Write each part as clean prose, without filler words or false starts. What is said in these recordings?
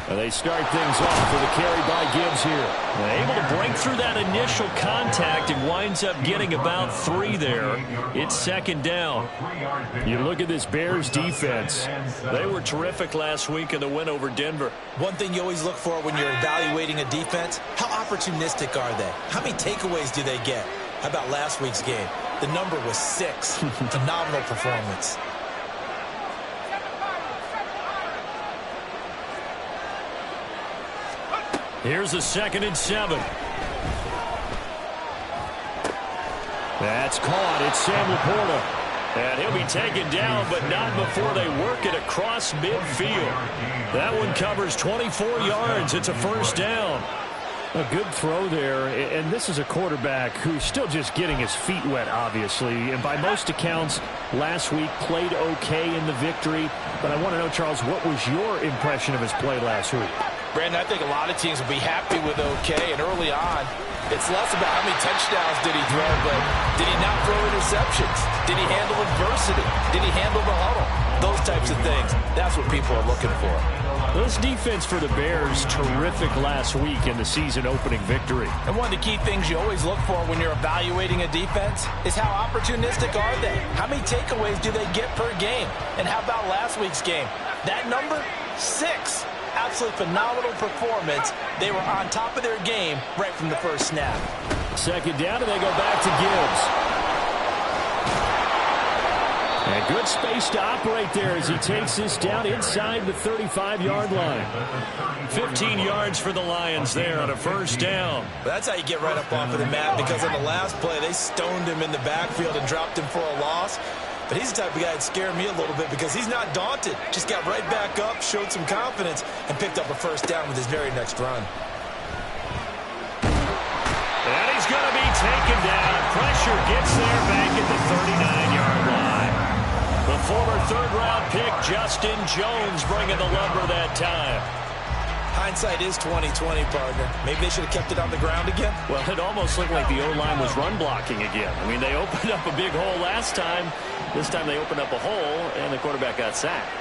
And they start things off with a carry by Gibbs here. Able to break through that initial contact and winds up getting about 3 there. It's second down. You look at this Bears defense. They were terrific last week in the win over Denver. One thing you always look for when you're evaluating a defense, how opportunistic are they? How many takeaways do they get? How about last week's game? The number was 6. Phenomenal performance. Here's a 2nd and 7. That's caught. It's Sam Laporta. And he'll be taken down, but not before they work it across midfield. That one covers 24 yards. It's a first down. A good throw there, and this is a quarterback who's still just getting his feet wet, obviously. And by most accounts, last week played okay in the victory. But I want to know, Charles, what was your impression of his play last week? Brandon, I think a lot of teams will be happy with okay, and early on, it's less about how many touchdowns did he throw, but did he not throw interceptions? Did he handle adversity? Did he handle the huddle? Those types of things. That's what people are looking for. This defense for the Bears, terrific last week in the season-opening victory. And one of the key things you always look for when you're evaluating a defense is how opportunistic are they? How many takeaways do they get per game? And how about last week's game? That number, 6. Absolutely phenomenal performance. They were on top of their game right from the first snap. Second down, and they go back to Gibbs. And good space to operate there as he takes this down inside the 35-yard line. 15 yards for the Lions there on a first down. That's how you get right up off of the mat, because on the last play, they stoned him in the backfield and dropped him for a loss. But he's the type of guy that scared me a little bit because he's not daunted. Just got right back up, showed some confidence, and picked up a first down with his very next run. And he's going to be taken down. Pressure gets there back at the 39-yard line. The former third-round pick, Justin Jones, bringing the lumber that time. Hindsight is 20/20, partner. Maybe they should have kept it on the ground again. Well, it almost looked like the O-line was run blocking again. I mean, they opened up a big hole last time. This time they opened up a hole, and the quarterback got sacked.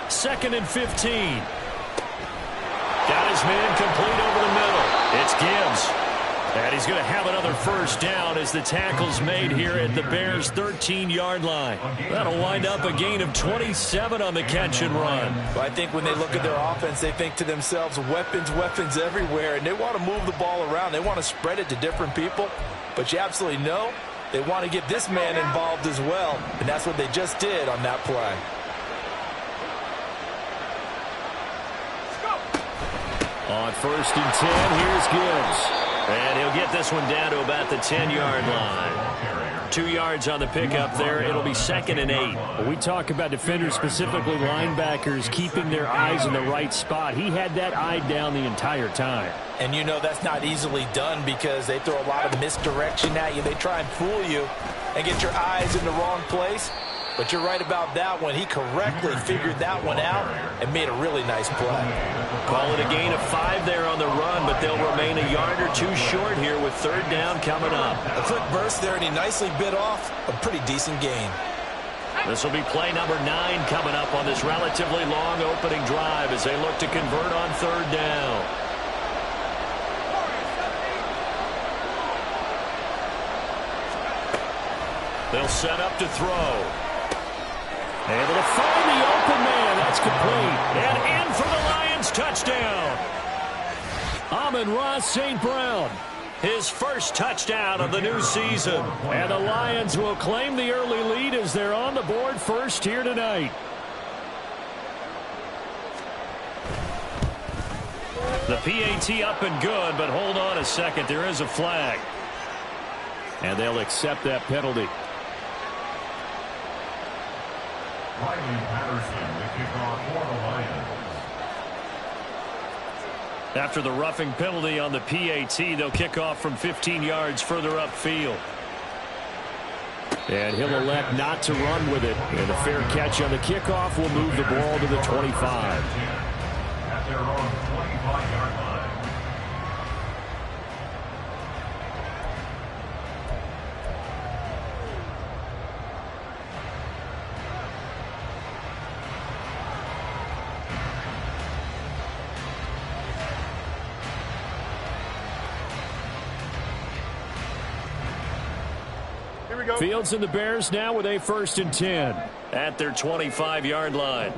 2nd and 15. Got his man complete over the middle. It's Gibbs. And he's going to have another first down as the tackle's made here at the Bears' 13-yard line. That'll wind up a gain of 27 on the catch and run. Well, I think when they look at their offense, they think to themselves, weapons, weapons everywhere, and they want to move the ball around. They want to spread it to different people. But you absolutely know they want to get this man involved as well, and that's what they just did on that play. On 1st and 10, here's Gibbs. And he'll get this one down to about the 10-yard line. 2 yards on the pickup there. It'll be 2nd and 8. When we talk about defenders, specifically linebackers, keeping their eyes in the right spot. He had that eye down the entire time. And you know that's not easily done because they throw a lot of misdirection at you. They try and fool you and get your eyes in the wrong place. But you're right about that one. He correctly figured that one out and made a really nice play. Call it a gain of 5 there on the run, but they'll remain a yard or 2 short here with 3rd down coming up. A quick burst there, and he nicely bit off a pretty decent gain. This will be play number 9 coming up on this relatively long opening drive as they look to convert on 3rd down. They'll set up to throw. Able to find the open man. That's complete. And in for the Lions touchdown. Amon-Ra St. Brown. His first touchdown of the new season. And the Lions will claim the early lead as they're on the board first here tonight. The PAT up and good, but hold on a second. There is a flag. And they'll accept that penalty. After the roughing penalty on the PAT, they'll kick off from 15 yards further upfield. And he'll elect not to run with it. And a fair catch on the kickoff will move the ball to the 25. At their own 25-yard line. Fields and the Bears now with a 1st and 10. At their 25-yard line.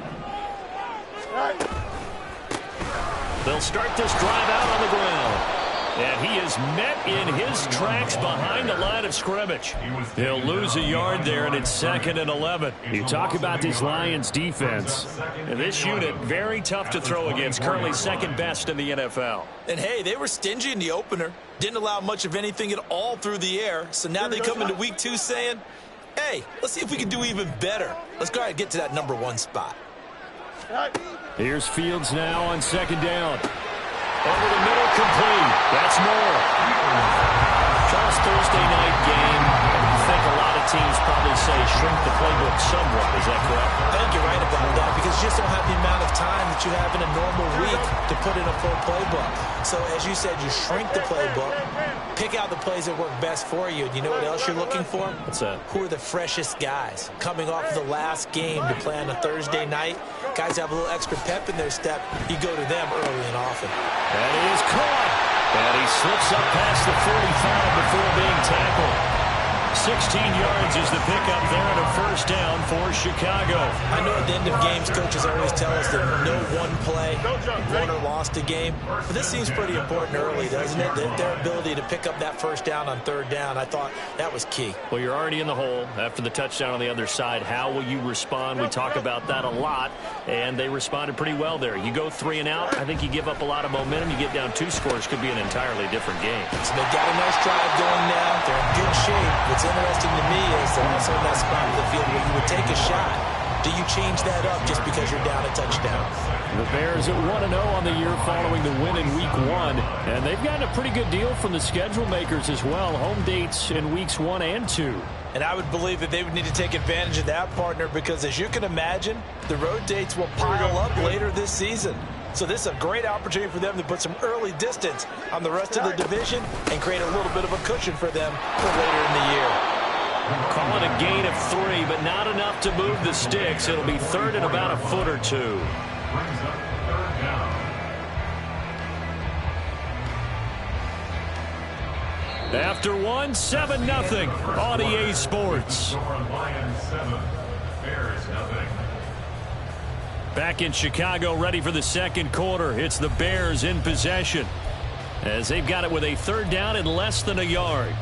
They'll start this drive out on the ground. And he is met in his tracks behind the line of scrimmage. He'll lose a yard there, and it's 2nd and 11. You talk about this Lions defense. And this unit, very tough to throw against, currently 2nd best in the NFL. And, hey, they were stingy in the opener. Didn't allow much of anything at all through the air. So now they come into week 2 saying, hey, let's see if we can do even better. Let's go ahead and get to that number 1 spot. Here's Fields now on 2nd down. Over the middle, complete. That's more. Charles, Thursday night game. I think a lot of teams probably say shrink the playbook somewhat. Is that correct? I think you're right about that because you just don't have the amount of time that you have in a normal week to put in a full playbook. So, as you said, you shrink the playbook, pick out the plays that work best for you. And you know what else you're looking for? What's that? Who are the freshest guys coming off of the last game to play on a Thursday night? Guys have a little extra pep in their step. You go to them early and often. And he is caught. And he slips up past the 45 before being tackled. 16 yards is the pickup there and a 1st down for Chicago. I know at the end of games, coaches always tell us that no one play, won or lost a game. But this seems pretty important early, doesn't it? Their ability to pick up that 1st down on 3rd down, I thought that was key. Well, you're already in the hole after the touchdown on the other side. How will you respond? We talk about that a lot, and they responded pretty well there. You go 3 and out, I think you give up a lot of momentum. You get down 2 scores, could be an entirely different game. So they've got a nice drive going now. They're in good shape. What's interesting to me is they're also in that spot of the field where you would take a shot. Do you change that up just because you're down a touchdown? The Bears at 1-0 on the year following the win in Week 1. And they've gotten a pretty good deal from the schedule makers as well. Home dates in Weeks 1 and 2. And I would believe that they would need to take advantage of that, partner, because as you can imagine, the road dates will pile up later this season. So this is a great opportunity for them to put some early distance on the rest of the division and create a little bit of a cushion for them for later in the year. Call it a gain of 3, but not enough to move the sticks. It'll be 3rd and about a foot or 2. After 1, 7-0 on EA Sports. Back in Chicago, ready for the 2nd quarter. It's the Bears in possession as they've got it with a 3rd down and less than a yard.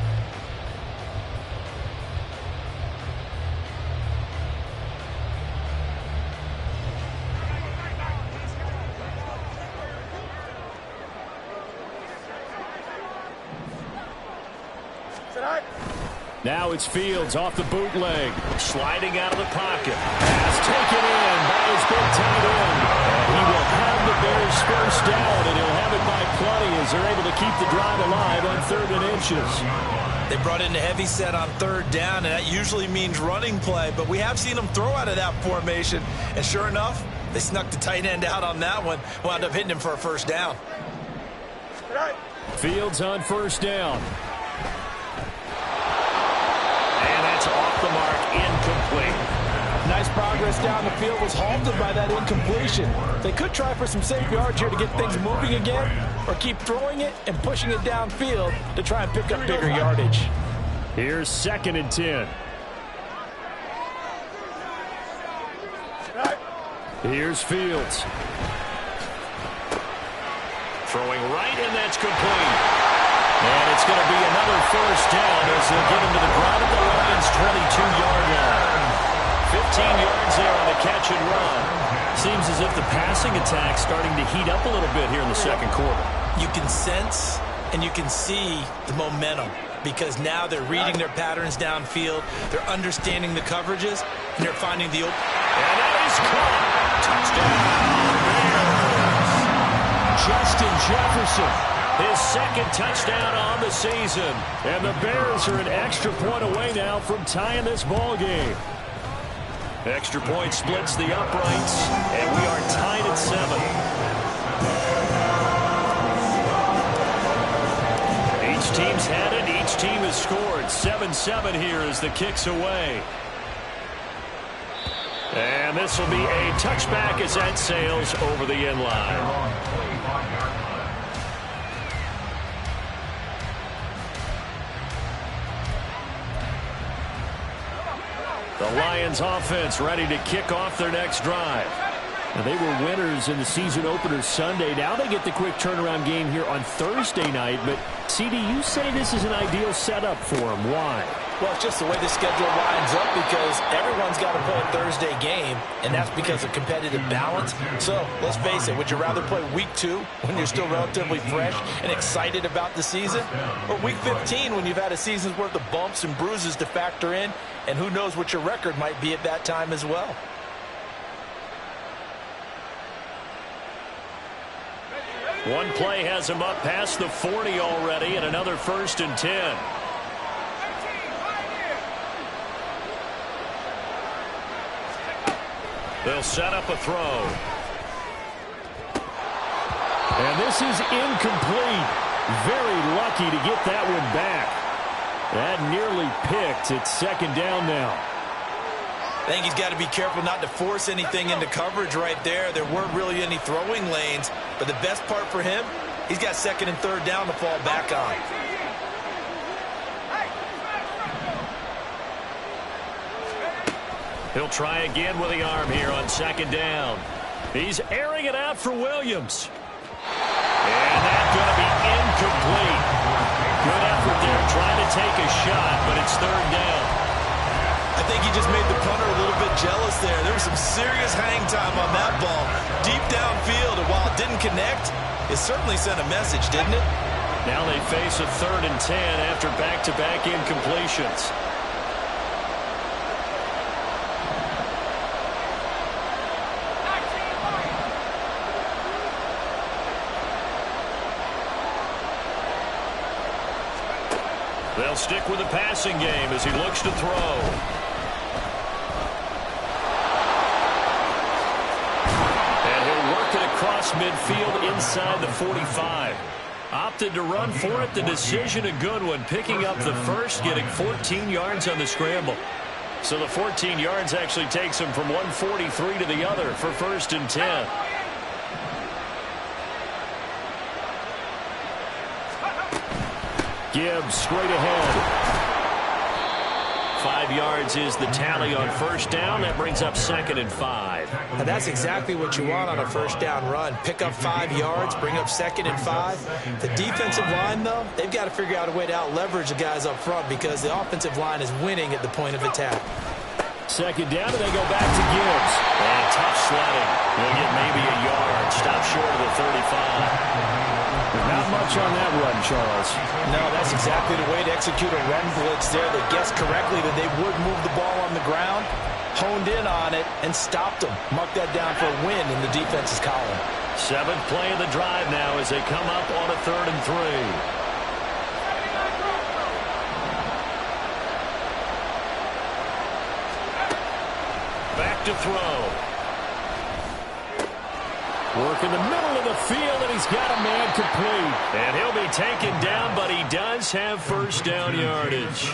Now it's Fields off the bootleg. Sliding out of the pocket. Pass taken in by his big tight end. He will have the Bears 1st down, and he'll have it by plenty as they're able to keep the drive alive on 3rd and inches. They brought in a heavy set on 3rd down, and that usually means running play. But we have seen them throw out of that formation. And sure enough, they snuck the tight end out on that one. Wound up hitting him for a 1st down. Fields on 1st down. Off the mark, incomplete. Nice progress down the field was halted by that incompletion. They could try for some safe yards here to get things moving again, or keep throwing it and pushing it downfield to try and pick up bigger yardage. Here's 2nd and 10. Here's Fields. Throwing right, and that's complete. And it's going to be another 1st down as they'll get him to the ground at the Lions' 22-yard line. 15 yards there on the catch and run. Seems as if the passing attack's starting to heat up a little bit here in the 2nd quarter. You can sense and you can see the momentum because now they're reading their patterns downfield, they're understanding the coverages, and they're finding the open. And that is caught. Touchdown. Justin Jefferson. His 2nd touchdown on the season. And the Bears are an extra point away now from tying this ball game. Extra point splits the uprights, and we are tied at 7. Each team's had it. Each team has scored. 7-7 here as the kick's away. And this will be a touchback as that sails over the end line. The Lions offense ready to kick off their next drive. Now, they were winners in the season opener Sunday. Now they get the quick turnaround game here on Thursday night. But, CD, you say this is an ideal setup for them. Why? Well, it's just the way the schedule lines up because everyone's got to play a Thursday game, and that's because of competitive balance. So, let's face it, would you rather play week 2 when you're still relatively fresh and excited about the season, or week 15 when you've had a season's worth of bumps and bruises to factor in, and who knows what your record might be at that time as well? One play has him up past the 40 already, and another 1st and 10. They'll set up a throw. And this is incomplete. Very lucky to get that one back. That nearly picked. It's 2nd down now. I think he's got to be careful not to force anything into coverage right there. There weren't really any throwing lanes, but the best part for him, he's got 2nd and 3rd down to fall back on. He'll try again with the arm here on 2nd down. He's airing it out for Williams. And that's going to be incomplete. Good effort there trying to take a shot, but it's 3rd down. I think he just made the punter a little bit jealous there. There was some serious hang time on that ball. Deep downfield, and while it didn't connect, it certainly sent a message, didn't it? Now they face a 3rd and 10 after back-to-back incompletions. They'll stick with the passing game as he looks to throw. And he'll work it across midfield inside the 45. Opted to run for it. The decision a good one. Picking up the first, getting 14 yards on the scramble. So the 14 yards actually takes him from 143 to the other for 1st and 10. Gibbs straight ahead. 5 yards is the tally on 1st down. That brings up 2nd and 5. And that's exactly what you want on a 1st down run. Pick up 5 yards, bring up 2nd and 5. The defensive line, though, they've got to figure out a way to out-leverage the guys up front because the offensive line is winning at the point of attack. 2nd down, and they go back to Gibbs. And tough sledding. He'll get maybe a yard. Stop short of the 35. Not much on that run, Charles. No, that's exactly the way to execute a run blitz there. They guessed correctly that they would move the ball on the ground, honed in on it, and stopped them. Mark that down for a win in the defense's column. 7th play of the drive now as they come up on a 3rd and 3. Back to throw. Work in the middle of the field, and he's got a man complete. And he'll be taken down, but he does have 1st down yardage.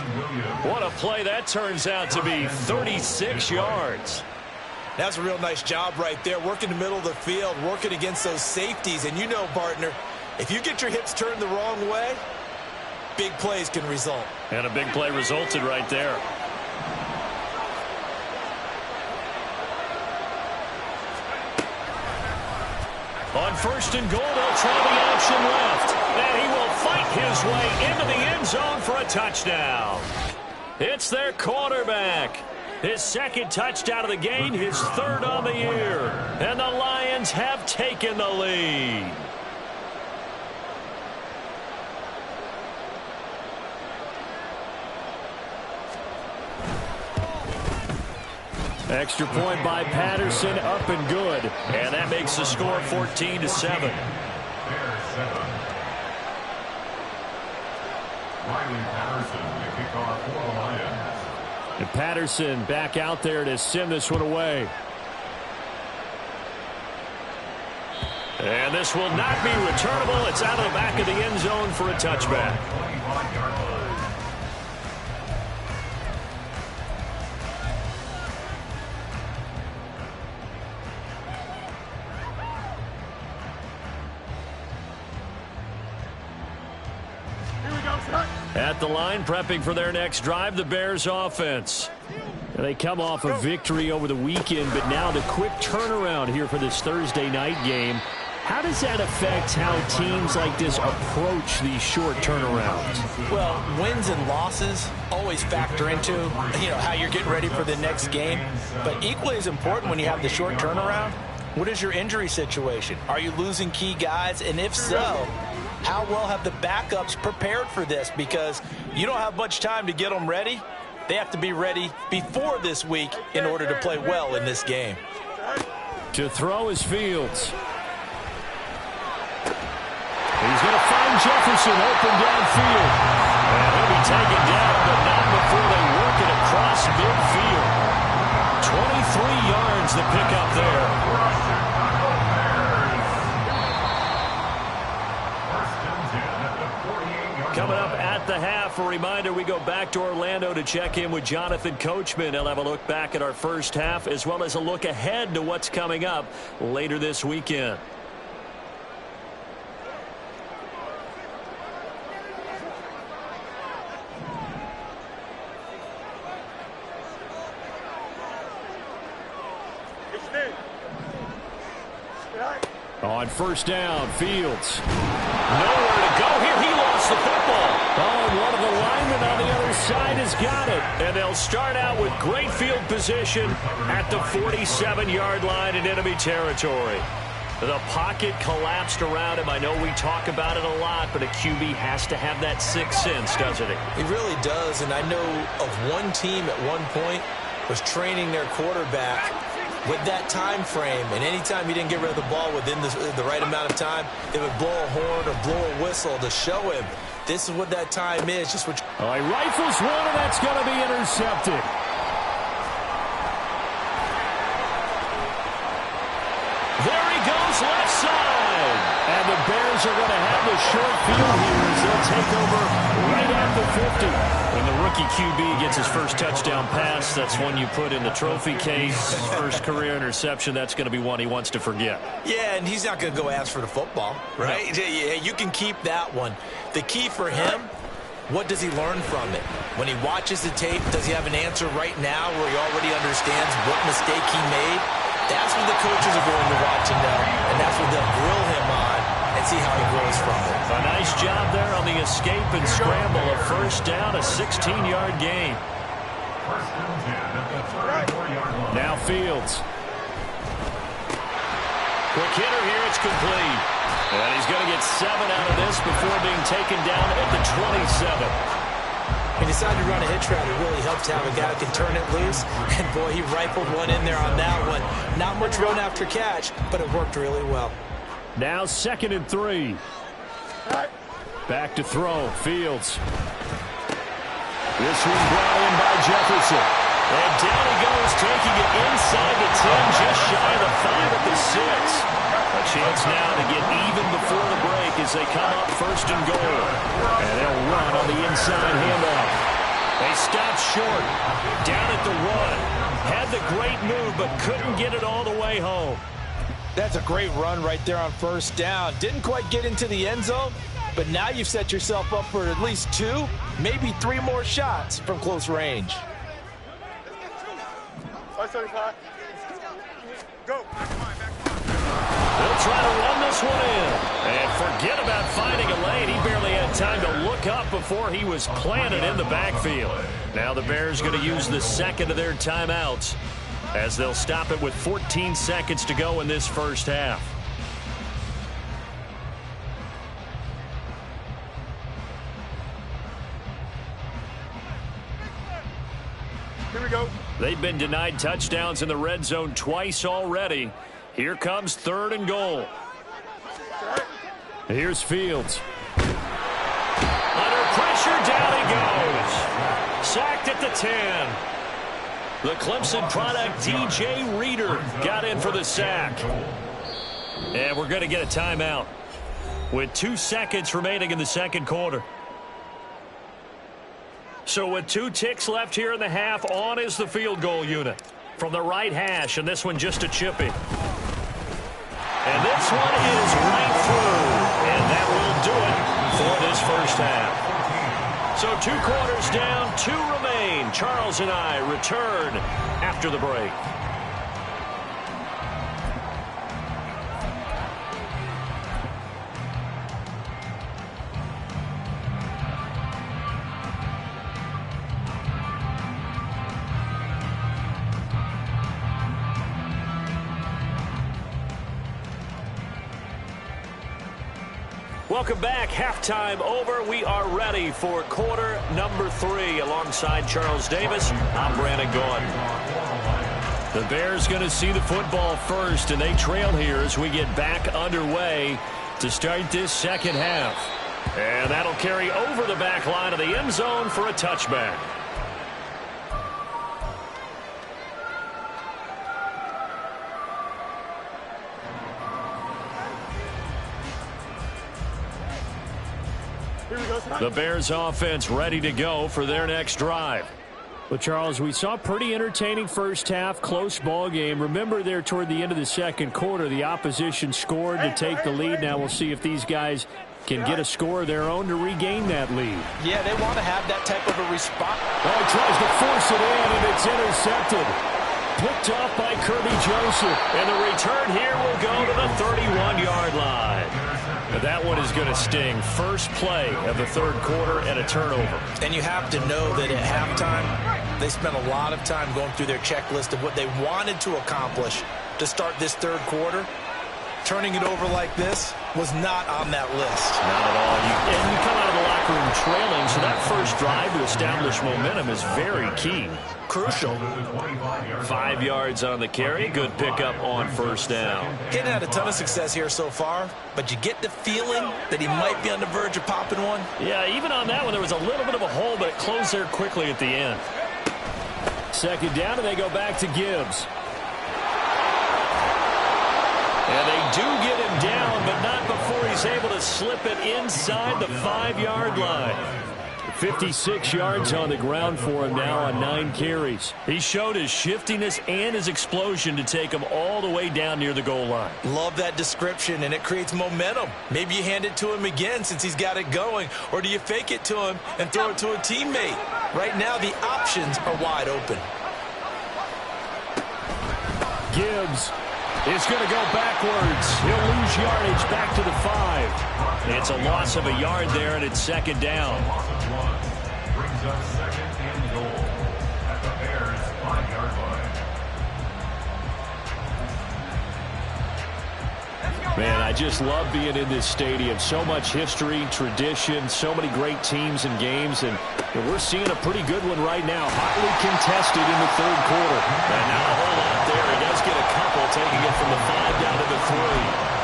What a play that turns out to be, 36 yards. That's a real nice job right there, working the middle of the field, working against those safeties. And you know, partner, if you get your hips turned the wrong way, big plays can result. And a big play resulted right there. On 1st and goal, they'll try the option left. And he will fight his way into the end zone for a touchdown. It's their quarterback. His 2nd touchdown of the game, his 3rd on the year. And the Lions have taken the lead. Extra point by Patterson, up and good. And that makes the score 14-7. Bears 7. Riley Patterson, the kickoff for the Lions. And Patterson back out there to send this one away. And this will not be returnable. It's out of the back of the end zone for a touchback. 25-yard line. At at the line, prepping for their next drive, the Bears offense. They come off a victory over the weekend, but now the quick turnaround here for this Thursday night game. How does that affect how teams like this approach these short turnarounds? Well, wins and losses always factor into, how you're getting ready for the next game. But equally as important when you have the short turnaround, what is your injury situation? Are you losing key guys? And if so, how well have the backups prepared for this? Because you don't have much time to get them ready. They have to be ready before this week in order to play well in this game. To throw is Fields. He's going to find Jefferson open downfield. And he'll be taken down, but not before they work it across midfield. 23 yards to pick up there. Coming up at the half, a reminder, we go back to Orlando to check in with Jonathan Coachman. He'll have a look back at our first half as well as a look ahead to what's coming up later this weekend. On first down, Fields. Nowhere to go here. He lost the football. Oh, and one of the linemen on the other side has got it. And they'll start out with great field position at the 47-yard line in enemy territory. The pocket collapsed around him. I know we talk about it a lot, but a QB has to have that sixth sense, doesn't he? He really does, and I know of one team at one point was training their quarterback with that time frame, and anytime he didn't get rid of the ball within the right amount of time, they would blow a horn or blow a whistle to show him this is what that time is. Just what. Oh, he rifles one, and that's going to be intercepted. There he goes, left side. And the Bears are going to have the short field here as they'll take over right at the 50. When the rookie QB gets his first touchdown pass, that's one you put in the trophy case. First career interception, that's going to be one he wants to forget. Yeah, and he's not going to go ask for the football, right? Yeah, you can keep that one. The key for him, what does he learn from it? When he watches the tape, does he have an answer right now where he already understands what mistake he made? That's what the coaches are going to watch and know, and that's what they'll grill him on and see how he grows from it. A nice job there on the escape and scramble. A first down, a 16-yard gain. Now Fields. Quick hitter here, it's complete. And he's going to get 7 out of this before being taken down at the 27. He decided to run a hitch route. It really helps to have a guy who can turn it loose. And, boy, he rifled one in there on that one. Not much run after catch, but it worked really well. Now 2nd and 3. Back to throw. Fields. This one brought in by Jefferson. And down he goes, taking it inside the 10, just shy of the 5 at the 6. A chance now to get even before the break as they come up 1st and goal. And they'll run on the inside handoff. They stopped short. Down at the 1. Had the great move, but couldn't get it all the way home. That's a great run right there on 1st down. Didn't quite get into the end zone, but now you've set yourself up for at least 2, maybe 3 more shots from close range. Go. They'll try to run this one in. And forget about finding a lane. He barely had time to look up before he was planted in the backfield. Now the Bears going to use the 2nd of their timeouts as they'll stop it with 14 seconds to go in this first half. Here we go. They've been denied touchdowns in the red zone twice already. Here comes 3rd and goal. Here's Fields. Under pressure, down he goes. Sacked at the 10. The Clemson product, DJ Reader, got in for the sack. And we're going to get a timeout with 2 seconds remaining in the 2nd quarter. So with 2 ticks left here in the half, on is the field goal unit from the right hash, and this one just a chippy. And this one is right through, and that will do it for this first half. So 2 quarters down, 2 remain. Charles and I return after the break. Welcome back. Halftime over. We are ready for quarter number 3. Alongside Charles Davis, I'm Brandon Gaudin. The Bears going to see the football first, and they trail here as we get back underway to start this second half. And that'll carry over the back line of the end zone for a touchback. The Bears offense ready to go for their next drive. Well, Charles, we saw a pretty entertaining first half, close ball game. Remember there toward the end of the second quarter, the opposition scored to take the lead. Now we'll see if these guys can get a score of their own to regain that lead. Yeah, they want to have that type of a response. Oh, he tries to force it in, and it's intercepted. Picked off by Kirby Joseph. And the return here will go to the 31-yard line. Now that one is going to sting. First play of the third quarter and a turnover. And you have to know that at halftime, they spent a lot of time going through their checklist of what they wanted to accomplish to start this third quarter. Turning it over like this was not on that list. Not at all. And you come out of the locker room trailing, so that first drive to establish momentum is very key. Crucial. 5 yards on the carry. Good pickup on first down. He hadn't had a ton of success here so far, but you get the feeling that he might be on the verge of popping one. Yeah, even on that one, there was a little bit of a hole, but it closed there quickly at the end. Second down, and they go back to Gibbs. And they do get him down, but not before he's able to slip it inside the 5-yard line. 56 yards on the ground for him now on 9 carries. He showed his shiftiness and his explosion to take him all the way down near the goal line. Love that description, and it creates momentum. Maybe you hand it to him again since he's got it going, or do you fake it to him and throw it to a teammate? Right now, the options are wide open. Gibbs is going to go backwards. He'll lose yardage back to the 5. It's a loss of a yard there, and it's second down. Brings up second and goal at the Bears' 5-yard line. Man, I just love being in this stadium. So much history, tradition, so many great teams and games, and we're seeing a pretty good one right now. Hotly contested in the third quarter. And not a whole lot there. He does get a couple, taking it from the 5 down to the 3.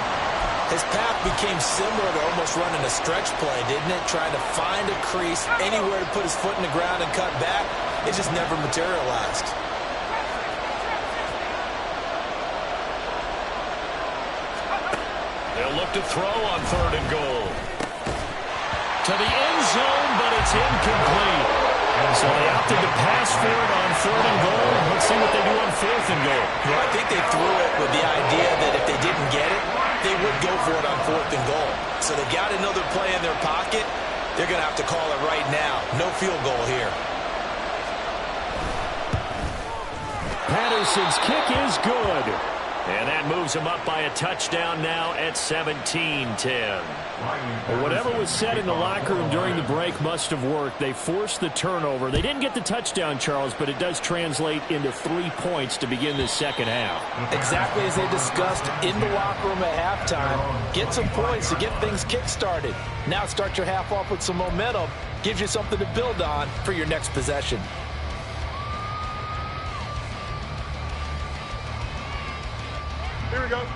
His path became similar to almost running a stretch play, didn't it? Trying to find a crease, anywhere to put his foot in the ground and cut back. It just never materialized. They'll look to throw on 3rd and goal. To the end zone, but it's incomplete. So they opted to pass for it on 3rd and goal. Let's see what they do on 4th and goal. Well, I think they threw it with the idea that if they didn't get it, they would go for it on 4th and goal. So they got another play in their pocket. They're going to have to call it right now. No field goal here. Patterson's kick is good. And that moves him up by a touchdown now at 17-10. Whatever was said in the locker room during the break must have worked. They forced the turnover. They didn't get the touchdown, Charles, but it does translate into 3 points to begin the second half. Exactly as they discussed in the locker room at halftime. Get some points to get things kick-started. Now start your half off with some momentum. Gives you something to build on for your next possession.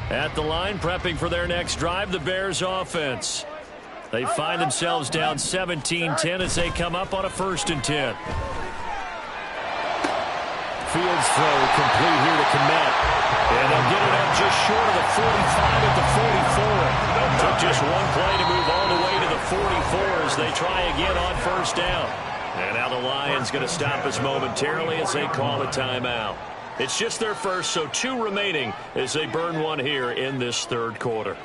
At the line, prepping for their next drive, the Bears offense. They find themselves down 17-10 as they come up on a 1st and 10. Fields throw complete here to Kmet. And they'll get it up just short of the 45 at the 44. Took just one play to move all the way to the 44 as they try again on 1st down. And now the Lions going to stop us momentarily as they call a timeout. It's just their first, so 2 remaining as they burn one here in this 3rd quarter.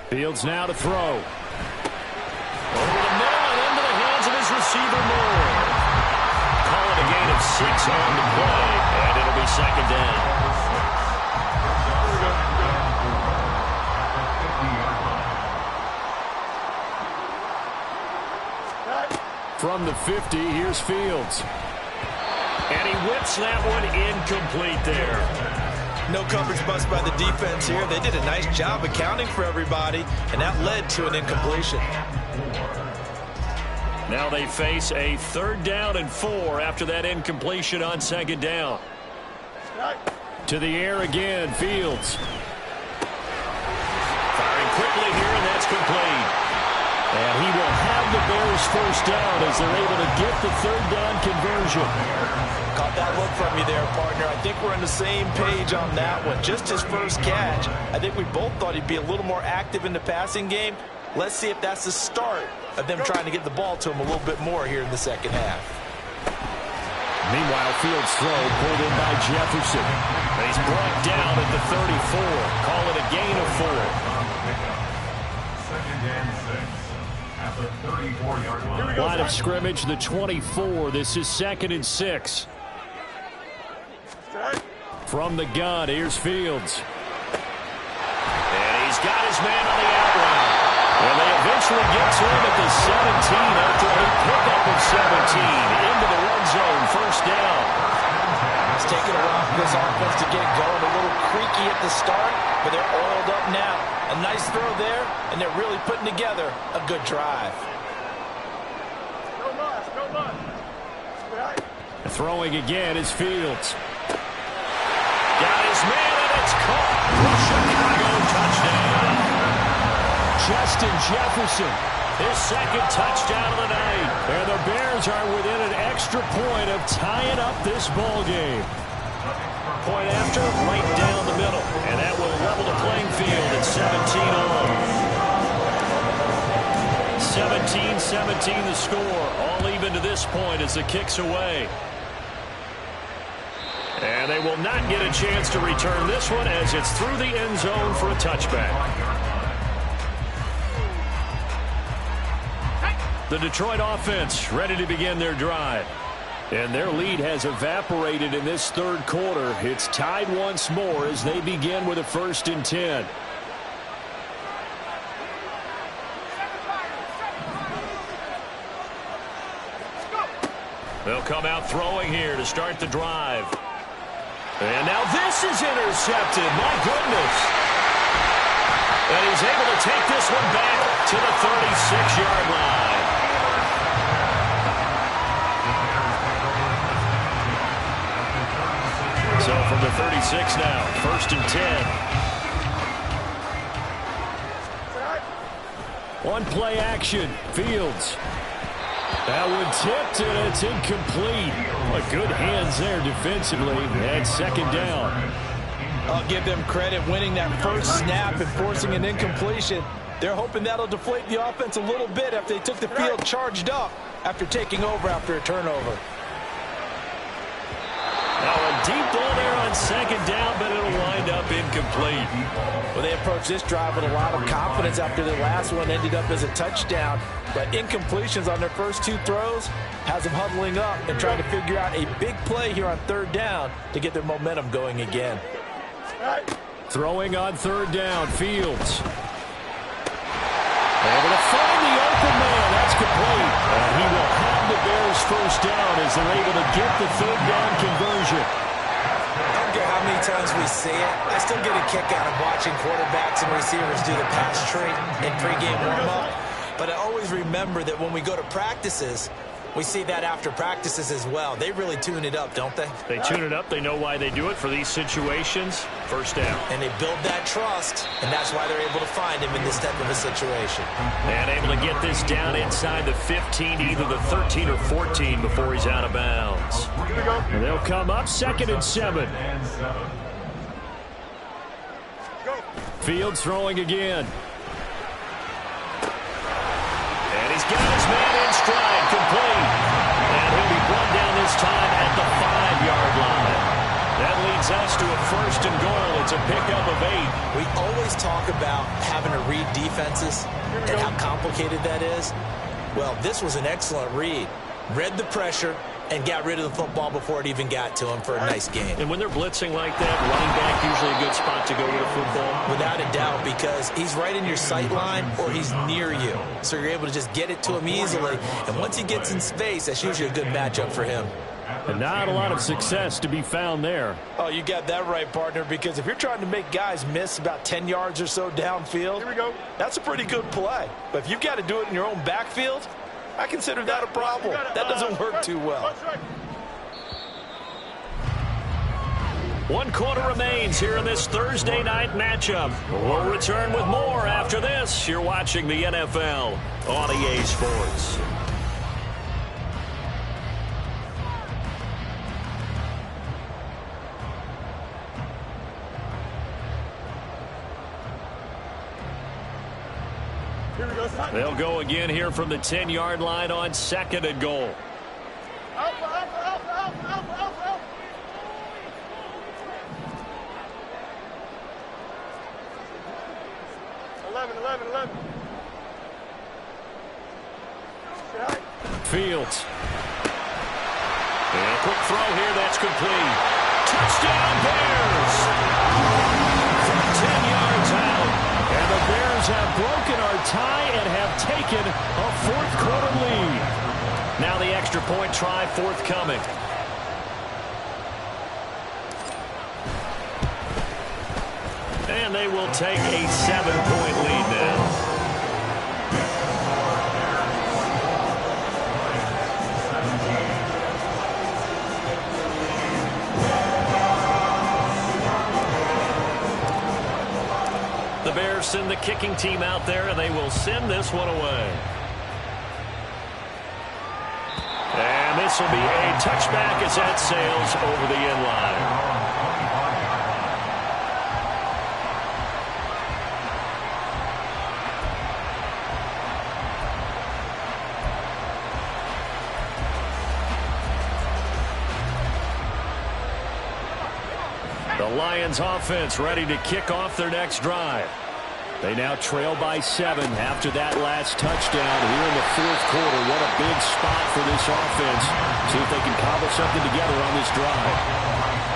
Fields now to throw. receiver Moore. Call it a gain of 6 on the play, and it'll be second down. From the 50, here's Fields. And he whips that one incomplete there. No coverage bust by the defense here. They did a nice job accounting for everybody, and that led to an incompletion. Now they face a 3rd down and 4 after that incompletion on 2nd down. To the air again, Fields. Firing quickly here, and that's complete. And he will have the Bears first down as they're able to get the 3rd down conversion. Caught that look from you there, partner. I think we're on the same page on that one. Just his first catch. I think we both thought he'd be a little more active in the passing game. Let's see if that's the start of them trying to get the ball to him a little bit more here in the second half. Meanwhile, Fields' throw pulled in by Jefferson. He's brought down at the 34. Call it a gain of 4. 2nd and 6 at the 34-yard line. Line of scrimmage, the 24. This is 2nd and 6. From the gun, here's Fields. And he's got his man on the out route. And they eventually get to him at the 17 after a pickup of 17 into the run zone. First down. It's taken a while for this offense to get going. A little creaky at the start, but they're oiled up now. A nice throw there, and they're really putting together a good drive. Throwing again is Fields. Got his man, and it's caught. Chicago touchdown. Justin Jefferson. His 2nd touchdown of the night. And the Bears are within an extra point of tying up this ball game. Point after, right down the middle. And that will level the playing field at 17 all. 17-17 the score. All even to this point as the kick's away. And they will not get a chance to return this one as it's through the end zone for a touchback. The Detroit offense ready to begin their drive. And their lead has evaporated in this 3rd quarter. It's tied once more as they begin with a 1st and 10. They'll come out throwing here to start the drive. And now this is intercepted. My goodness. And he's able to take this one back to the 36-yard line. So from the 36 now, 1st and 10. On play action, Fields. That one tipped, and it's incomplete. Good hands there defensively, and 2nd down. I'll give them credit winning that first snap and forcing an incompletion. They're hoping that'll deflate the offense a little bit after they took the field charged up after taking over after a turnover. Now a deep ball there on 2nd down, but it'll wind up incomplete. Well, they approached this drive with a lot of confidence after their last one ended up as a touchdown. But incompletions on their first 2 throws has them huddling up and trying to figure out a big play here on 3rd down to get their momentum going again. Throwing on 3rd down, Fields. Able to find the open man. That's complete. And he will have the Bears first down as they're able to get the 3rd down conversion. I don't care how many times we see it. I still get a kick out of watching quarterbacks and receivers do the pass tree in pregame warm-up. But I always remember that when we go to practices, we see that after practices as well. They really tune it up, don't they? They tune it up. They know why they do it for these situations. First down. And they build that trust, and that's why they're able to find him in this type of a situation. And able to get this down inside the 15, either the 13 or 14 before he's out of bounds. And they'll come up 2nd and 7. Fields throwing again. And he's got his man in stride, complete. And he'll be brought down this time at the 5-yard line. That leads us to a 1st and goal. It's a pickup of 8. We always talk about having to read defenses and how complicated that is. Well, this was an excellent read. Read the pressure and got rid of the football before it even got to him for a nice gain. And when they're blitzing like that, running back usually a good spot to go with a football? Without a doubt, because he's right in your sight line or he's near you. So you're able to just get it to him easily. And once he gets in space, that's usually a good matchup for him. And not a lot of success to be found there. Oh, you got that right, partner, because if you're trying to make guys miss about 10 yards or so downfield, here we go. That's a pretty good play. But if you've got to do it in your own backfield, I consider that a problem. That doesn't work too well. 1 quarter remains here in this Thursday night matchup. We'll return with more after this. You're watching the NFL on EA Sports. They'll go again here from the 10-yard line on 2nd and goal. Fields. And a quick throw here, that's complete. Touchdown Bears! From 10 yards out. And the Bears have broken our tie and have taken a 4th quarter lead. Now the extra point try forthcoming. And they will take a 7-point lead now. The Bears send the kicking team out there, and they will send this one away. And this will be a touchback as that sails over the end line. The Lions offense ready to kick off their next drive. They now trail by 7 after that last touchdown here in the 4th quarter. What a big spot for this offense. See if they can cobble something together on this drive.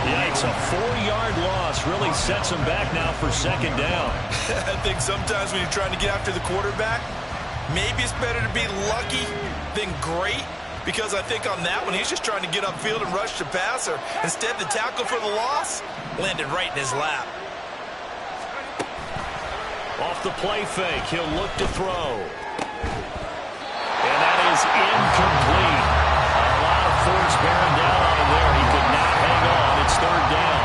Yikes, a 4-yard loss really sets them back now for 2nd down. I think sometimes when you're trying to get after the quarterback, maybe it's better to be lucky than great. Because I think on that one, he's just trying to get upfield and rush the passer. Instead, the tackle for the loss landed right in his lap. Off the play fake, he'll look to throw. And that is incomplete. A lot of force bearing down on him there. He could not hang on. It's 3rd down.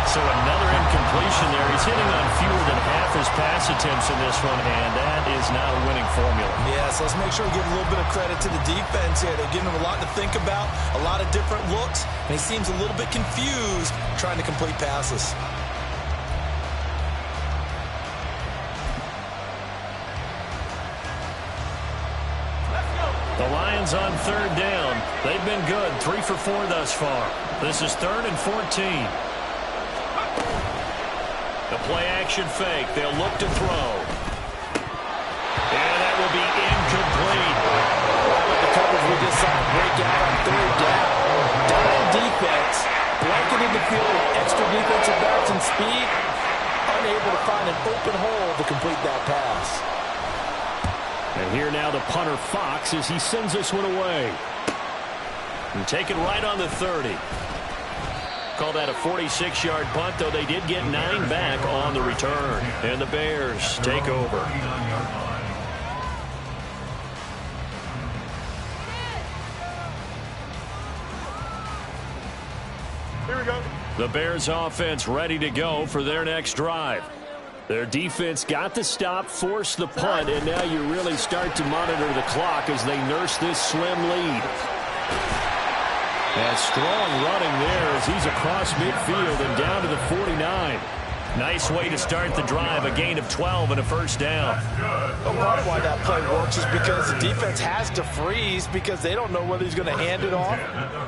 So another incompletion there. He's hitting on fewer than half his pass attempts in this one, and that is not a winning formula. Yeah, so let's make sure we give a little bit of credit to the defense here. They're giving him a lot to think about, a lot of different looks, and he seems a little bit confused trying to complete passes. The Lions on 3rd down. They've been good, 3 for 4 thus far. This is 3rd and 14. The play action fake. They'll look to throw. And that will be incomplete. Well, with the coverage we just saw break out on 3rd down. Dime defense, blanketed the field with extra defensive backs and speed, unable to find an open hole to complete that pass. And here now the punter Fox as he sends this one away. And take it right on the 30. Call that a 46-yard punt, though they did get 9 back on the return. And the Bears take over. Here we go. The Bears offense ready to go for their next drive. Their defense got the stop, forced the punt, and now you really start to monitor the clock as they nurse this slim lead. And strong running there as he's across midfield and down to the 49. Nice way to start the drive, a gain of 12 and a 1st down. A lot of why that play works is because the defense has to freeze because they don't know whether he's going to hand it off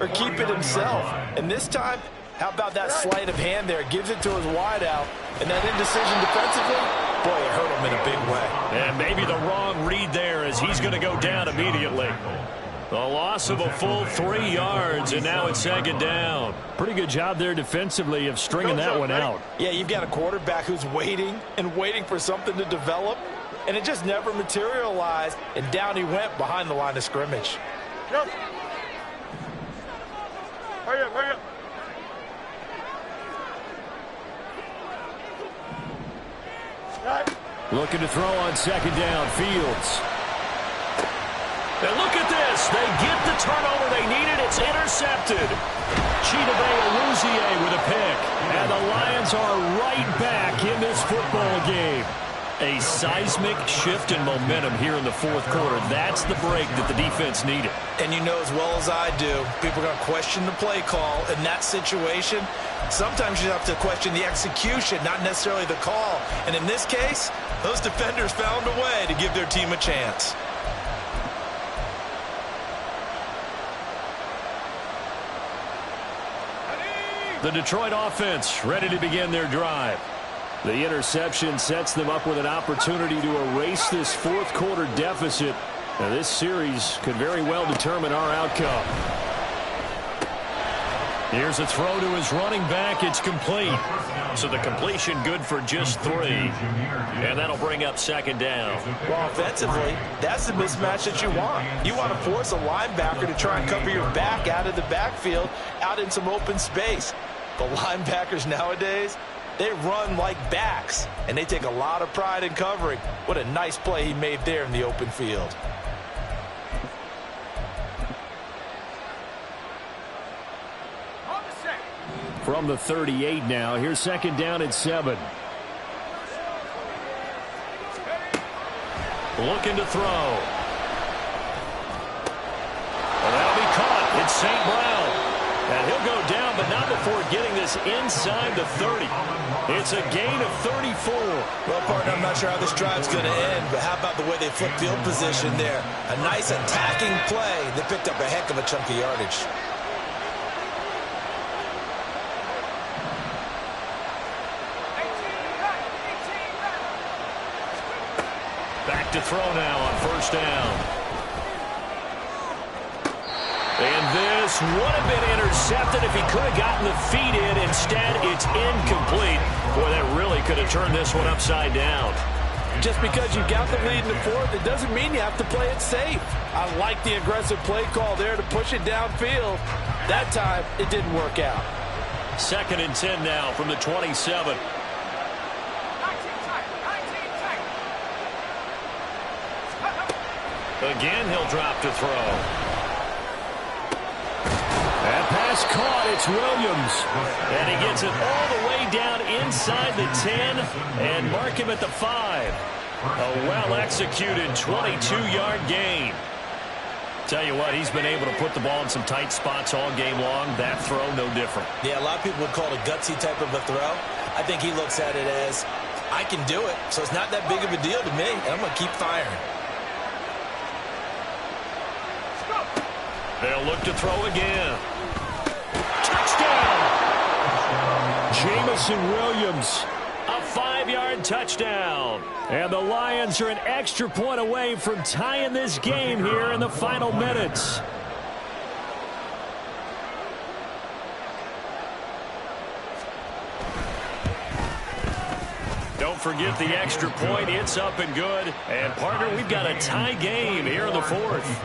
or keep it himself. And this time, how about that sleight of hand there? Gives it to his wideout, and that indecision defensively Boy, it hurt him in a big way. And maybe the wrong read there as he's going to go down immediately. The loss of a full 3 yards, and now it's second down. Pretty good job there defensively of stringing that one out. Yeah, you've got a quarterback who's waiting and waiting for something to develop, and it just never materialized, and down he went behind the line of scrimmage. Yep. Hurry up, hurry up. Looking to throw on second down. Fields. And look at this. They get the turnover they needed. It's intercepted. Chidobe Awuzie with a pick. And the Lions are right back in this football game. A seismic shift in momentum here in the fourth quarter. That's the break that the defense needed. And you know as well as I do, people are going to question the play call in that situation. Sometimes you have to question the execution, not necessarily the call. And in this case, those defenders found a way to give their team a chance. The Detroit offense ready to begin their drive. The interception sets them up with an opportunity to erase this fourth quarter deficit. Now, this series could very well determine our outcome. Here's a throw to his running back. It's complete. So the completion good for just 3. And that'll bring up second down. Well, offensively, that's the mismatch that you want. You want to force a linebacker to try and cover your back out of the backfield, out in some open space. The linebackers nowadays, they run like backs, and they take a lot of pride in covering. What a nice play he made there in the open field. From the 38 now, here's second down at 7. Looking to throw. Well, that'll be caught. It's St. Brown. And he'll go down, but not before getting this inside the 30. It's a gain of 34. Well, partner, I'm not sure how this drive's going to end, but how about the way they flipped field position there? A nice attacking play. They picked up a heck of a chunk of yardage. Back to throw now on first down. And this would have been intercepted if he could have gotten the feet in. Instead, it's incomplete. Boy, that really could have turned this one upside down. Just because you got the lead in the fourth, it doesn't mean you have to play it safe. I like the aggressive play call there to push it downfield. That time, it didn't work out. Second and 10 now from the 27. Again, he'll drop to throw. That pass caught. It's Williams. And he gets it all the way down inside the 10 and mark him at the 5. A well-executed 22-yard gain. Tell you what, he's been able to put the ball in some tight spots all game long. That throw, no different. Yeah, a lot of people would call it a gutsy type of a throw. I think he looks at it as, I can do it, so it's not that big of a deal to me, and I'm going to keep firing. They'll look to throw again. Touchdown! Jamison Williams. A 5-yard touchdown. And the Lions are an extra point away from tying this game here in the final minutes. Don't forget the extra point. It's up and good. And, partner, we've got a tie game here in the fourth.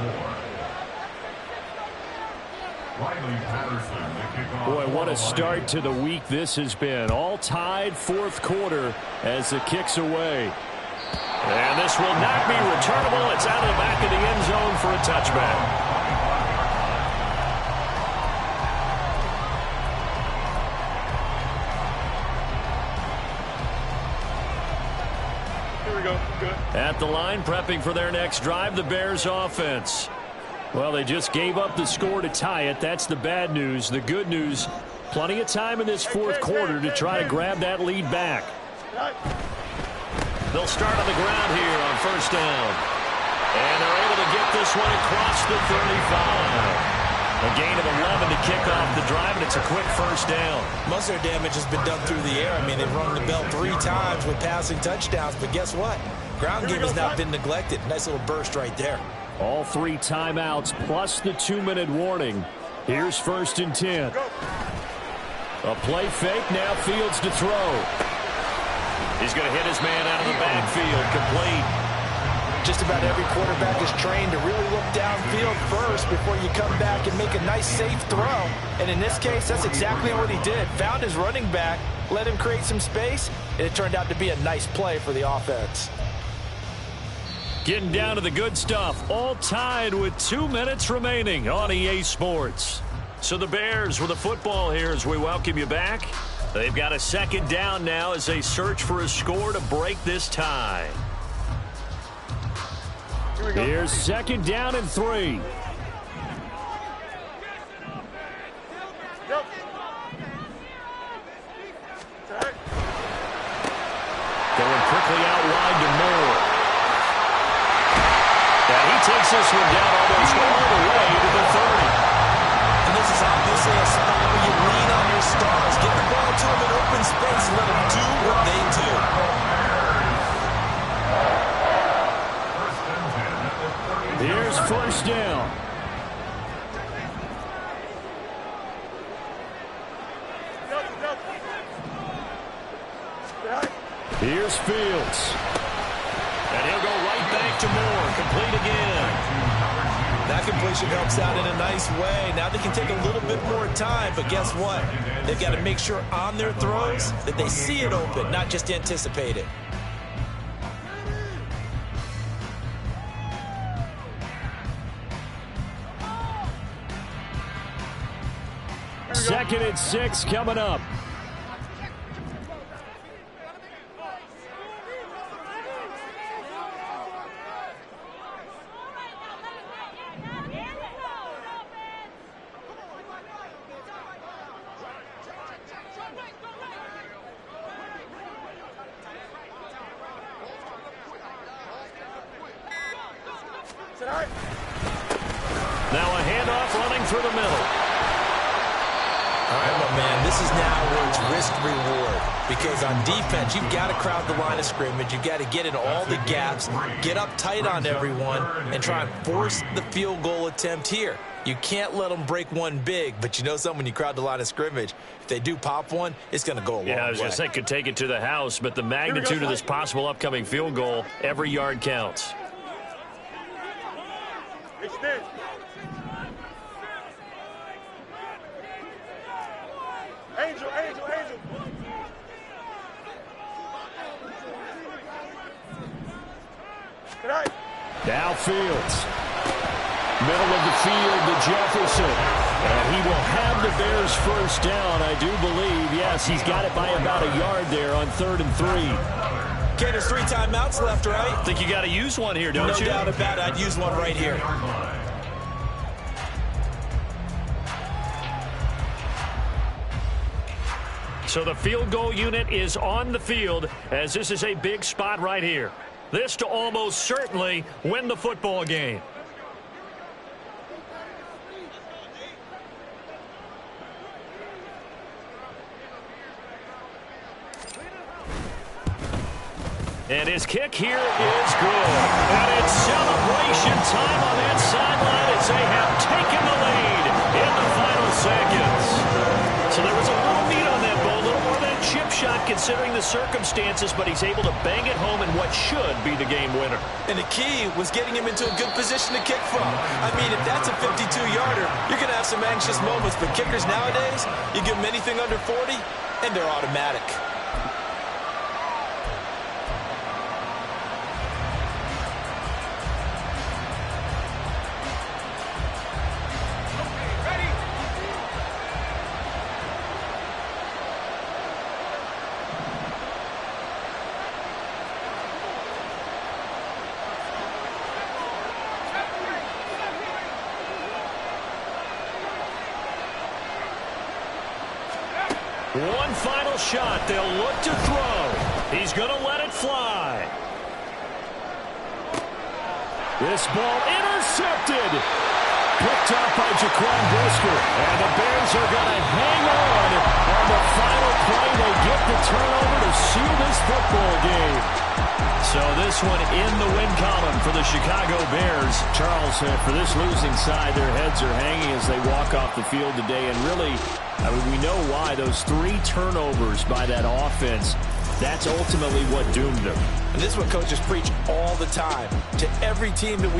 Boy, what a start to the week this has been. All tied fourth quarter as the kick's away. And this will not be returnable. It's out of the back of the end zone for a touchback. Here we go. Good. At the line, prepping for their next drive, the Bears offense. Well, they just gave up the score to tie it. That's the bad news. The good news, plenty of time in this fourth quarter to try to grab that lead back. They'll start on the ground here on first down. And they're able to get this one across the 35. A gain of 11 to kick off the drive, and it's a quick first down. Most of their damage has been done through the air. I mean, they've rung the bell 3 times with passing touchdowns, but guess what? Ground game has not been neglected. Nice little burst right there. All 3 timeouts plus the 2-minute warning. Here's 1st and 10. A play fake, now Fields to throw. He's going to hit his man out of the backfield, complete. Just about every quarterback is trained to really look downfield first before you come back and make a nice, safe throw. And in this case, that's exactly what he did. Found his running back, let him create some space, and it turned out to be a nice play for the offense. Getting down to the good stuff, all tied with 2 minutes remaining on EA Sports. So the Bears with the football here as we welcome you back. They've got a 2nd down now as they search for a score to break this tie. Here's 2nd down and 3. Going quickly out wide to Moore. And he takes this one down almost all the way to the 30. And this is obviously a spot where you lean on your stars. Get the ball to them in open space and let them do what they do. Here's 1st down. Here's Fields. And he'll go right back to Moore. Complete again. That completion helps out in a nice way. Now they can take a little bit more time, but guess what? They've got to make sure on their throws that they see it open, not just anticipate it. Second and 6 coming up. Now a handoff running through the middle. All right, my man, this is now where it's risk-reward. Because on defense, you've got to crowd the line of scrimmage. You've got to get in all the gaps, get up tight on everyone, and try and force the field goal attempt here. You can't let them break one big, but you know something, when you crowd the line of scrimmage, if they do pop one, it's going to go a long way. Yeah, I was going to say could take it to the house, but the magnitude of this possible upcoming field goal, every yard counts. Extend. Angel. Now Fields. Middle of the field to Jefferson. And he will have the Bears 1st down, I do believe. Yes, he's got it by about a yard there on 3rd and 3. Okay, there's 3 timeouts left, right? I think you got to use one here, don't you? No doubt about it. I'd use one right here. So the field goal unit is on the field as this is a big spot right here. This to almost certainly win the football game. And his kick here is good. And it's celebration time on that sideline as they have taken the lead in the final seconds. So there was a little meat on that ball, a little more than a chip shot considering the circumstances, but he's able to bang it home in what should be the game winner. And the key was getting him into a good position to kick from. I mean, if that's a 52-yarder, you're going to have some anxious moments, but kickers nowadays, you give them anything under 40, and they're automatic. One final shot. They'll look to throw. He's going to let it fly. This ball intercepted. picked up by Jaquan Brisker. And the Bears are going to hang on the final play. They get the turnover to seal this football game. So this one in the win column for the Chicago Bears. Charles, for this losing side, their heads are hanging as they walk off the field today. And really, I mean, we know why. Those 3 turnovers by that offense, that's ultimately what doomed them. And this is what coaches preach all the time to every team that we